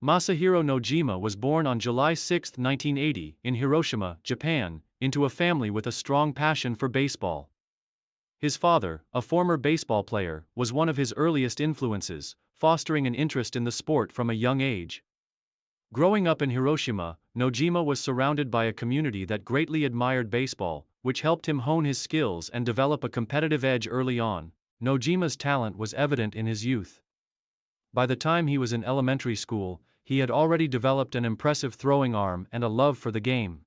Masahiro Nojima was born on July 6, 1980, in Hiroshima, Japan, into a family with a strong passion for baseball. His father, a former baseball player, was one of his earliest influences, fostering an interest in the sport from a young age. Growing up in Hiroshima, Nojima was surrounded by a community that greatly admired baseball, which helped him hone his skills and develop a competitive edge early on. Nojima's talent was evident in his youth. By the time he was in elementary school, he had already developed an impressive throwing arm and a love for the game.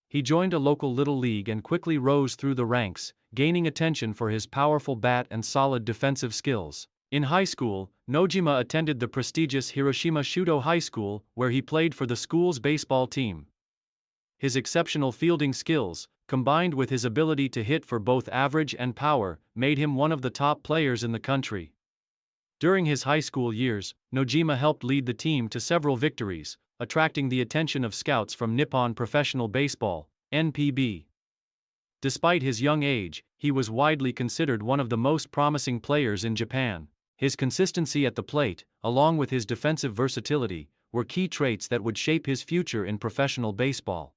He joined a local little league and quickly rose through the ranks, gaining attention for his powerful bat and solid defensive skills. In high school, Nojima attended the prestigious Hiroshima Shudo High School, where he played for the school's baseball team. His exceptional fielding skills, combined with his ability to hit for both average and power, made him one of the top players in the country. During his high school years, Nojima helped lead the team to several victories, attracting the attention of scouts from Nippon Professional Baseball, (NPB). Despite his young age, he was widely considered one of the most promising players in Japan. His consistency at the plate, along with his defensive versatility, were key traits that would shape his future in professional baseball.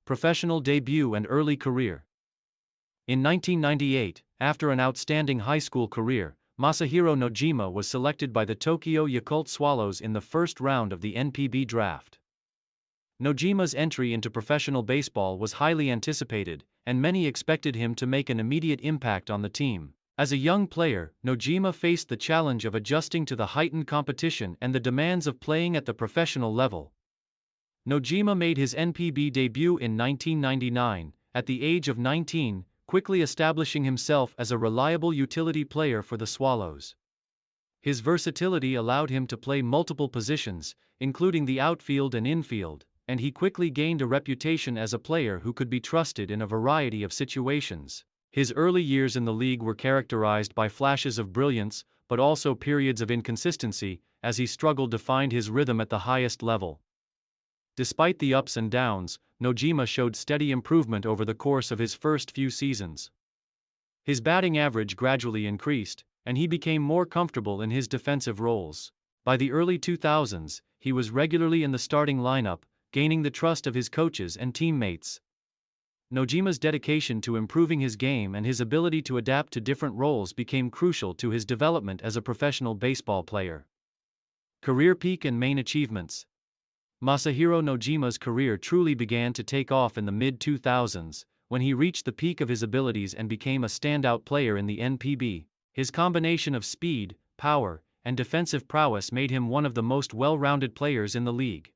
Professional debut and early career. In 1998, after an outstanding high school career, Masahiro Nojima was selected by the Tokyo Yakult Swallows in the first round of the NPB draft. Nojima's entry into professional baseball was highly anticipated, and many expected him to make an immediate impact on the team. As a young player, Nojima faced the challenge of adjusting to the heightened competition and the demands of playing at the professional level. Nojima made his NPB debut in 1999, at the age of 19, quickly establishing himself as a reliable utility player for the Swallows. His versatility allowed him to play multiple positions, including the outfield and infield, and he quickly gained a reputation as a player who could be trusted in a variety of situations. His early years in the league were characterized by flashes of brilliance, but also periods of inconsistency, as he struggled to find his rhythm at the highest level. Despite the ups and downs, Nojima showed steady improvement over the course of his first few seasons. His batting average gradually increased, and he became more comfortable in his defensive roles. By the early 2000s, he was regularly in the starting lineup, gaining the trust of his coaches and teammates. Nojima's dedication to improving his game and his ability to adapt to different roles became crucial to his development as a professional baseball player. Career peak and main achievements. Masahiro Nojima's career truly began to take off in the mid-2000s, when he reached the peak of his abilities and became a standout player in the NPB. His combination of speed, power, and defensive prowess made him one of the most well-rounded players in the league.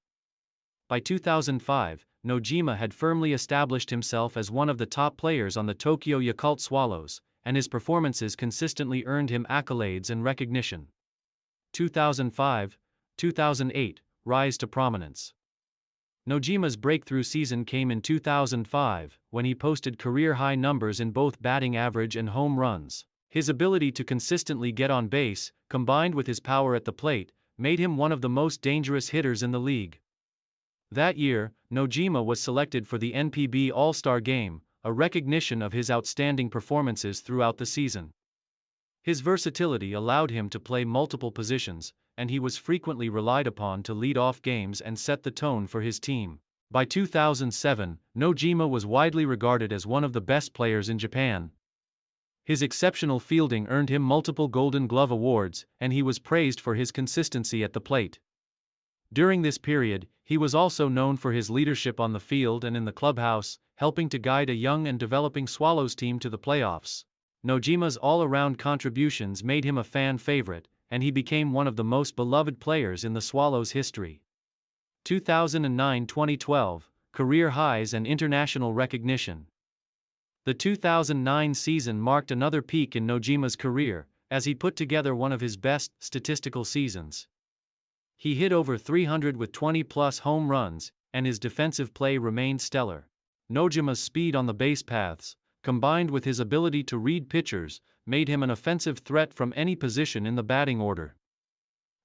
By 2005, Nojima had firmly established himself as one of the top players on the Tokyo Yakult Swallows, and his performances consistently earned him accolades and recognition. 2005-2008 Rise to prominence. Nojima's breakthrough season came in 2005, when he posted career-high numbers in both batting average and home runs. His ability to consistently get on base, combined with his power at the plate, made him one of the most dangerous hitters in the league. That year, Nojima was selected for the NPB All-Star Game, a recognition of his outstanding performances throughout the season. His versatility allowed him to play multiple positions, and he was frequently relied upon to lead off games and set the tone for his team. By 2007, Nojima was widely regarded as one of the best players in Japan. His exceptional fielding earned him multiple Golden Glove awards, and he was praised for his consistency at the plate. During this period, he was also known for his leadership on the field and in the clubhouse, helping to guide a young and developing Swallows team to the playoffs. Nojima's all-around contributions made him a fan favorite, and he became one of the most beloved players in the Swallows' history. 2009-2012, Career Highs and International Recognition. The 2009 season marked another peak in Nojima's career, as he put together one of his best statistical seasons. He hit over 300 with 20-plus home runs, and his defensive play remained stellar. Nojima's speed on the base paths, combined with his ability to read pitchers, made him an offensive threat from any position in the batting order.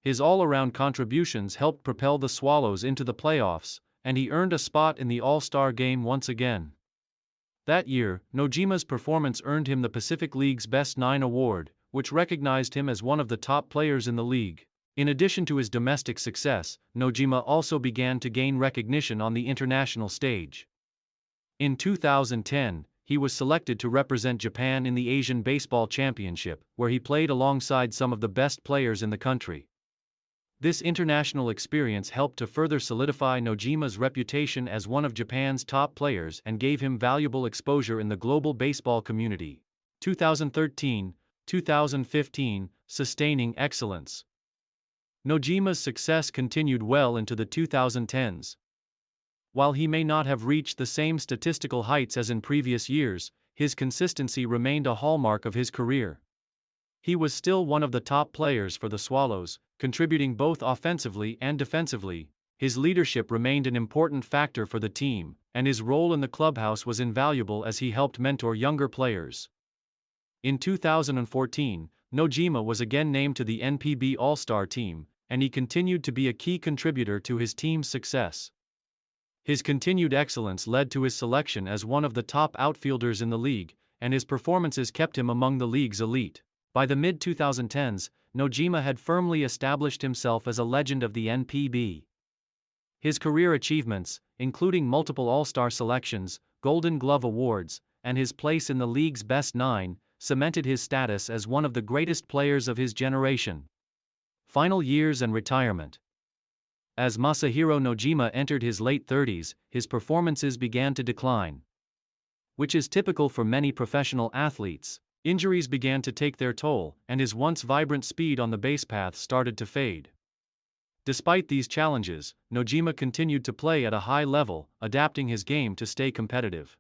His all-around contributions helped propel the Swallows into the playoffs, and he earned a spot in the All-Star Game once again. That year, Nojima's performance earned him the Pacific League's Best 9 award, which recognized him as one of the top players in the league. In addition to his domestic success, Nojima also began to gain recognition on the international stage. In 2010, he was selected to represent Japan in the Asian Baseball Championship, where he played alongside some of the best players in the country. This international experience helped to further solidify Nojima's reputation as one of Japan's top players and gave him valuable exposure in the global baseball community. 2013-2015, sustaining excellence. Nojima's success continued well into the 2010s. While he may not have reached the same statistical heights as in previous years, his consistency remained a hallmark of his career. He was still one of the top players for the Swallows, contributing both offensively and defensively. His leadership remained an important factor for the team, and his role in the clubhouse was invaluable as he helped mentor younger players. In 2014, Nojima was again named to the NPB All-Star team, and he continued to be a key contributor to his team's success. His continued excellence led to his selection as one of the top outfielders in the league, and his performances kept him among the league's elite. By the mid-2010s, Nojima had firmly established himself as a legend of the NPB. His career achievements, including multiple All-Star selections, Golden Glove awards, and his place in the league's best nine, cemented his status as one of the greatest players of his generation. Final years and retirement. As Masahiro Nojima entered his late 30s, his performances began to decline. Which is typical for many professional athletes. Injuries began to take their toll, and his once vibrant speed on the base path started to fade. Despite these challenges, Nojima continued to play at a high level, adapting his game to stay competitive.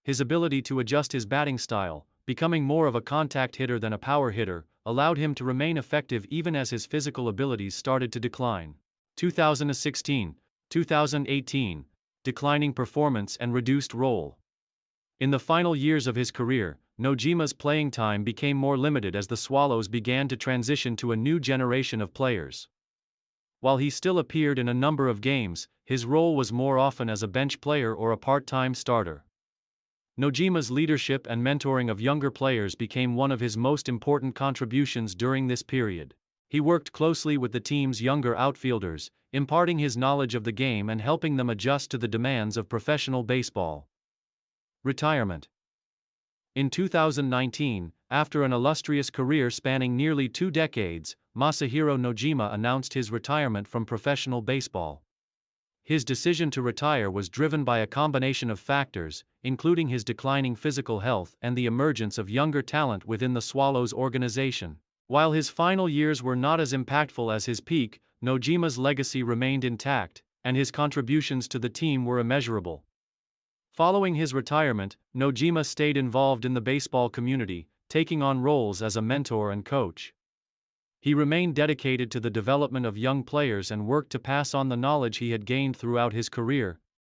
His ability to adjust his batting style, becoming more of a contact hitter than a power hitter, allowed him to remain effective even as his physical abilities started to decline. 2016-2018, declining performance and reduced role. In the final years of his career, Nojima's playing time became more limited as the Swallows began to transition to a new generation of players. While he still appeared in a number of games, his role was more often as a bench player or a part-time starter. Nojima's leadership and mentoring of younger players became one of his most important contributions during this period. He worked closely with the team's younger outfielders, imparting his knowledge of the game and helping them adjust to the demands of professional baseball. Retirement. In 2019, after an illustrious career spanning nearly 2 decades, Masahiro Nojima announced his retirement from professional baseball. His decision to retire was driven by a combination of factors, including his declining physical health and the emergence of younger talent within the Swallows organization. While his final years were not as impactful as his peak, Nojima's legacy remained intact, and his contributions to the team were immeasurable. Following his retirement, Nojima stayed involved in the baseball community, taking on roles as a mentor and coach. He remained dedicated to the development of young players and worked to pass on the knowledge he had gained throughout his career,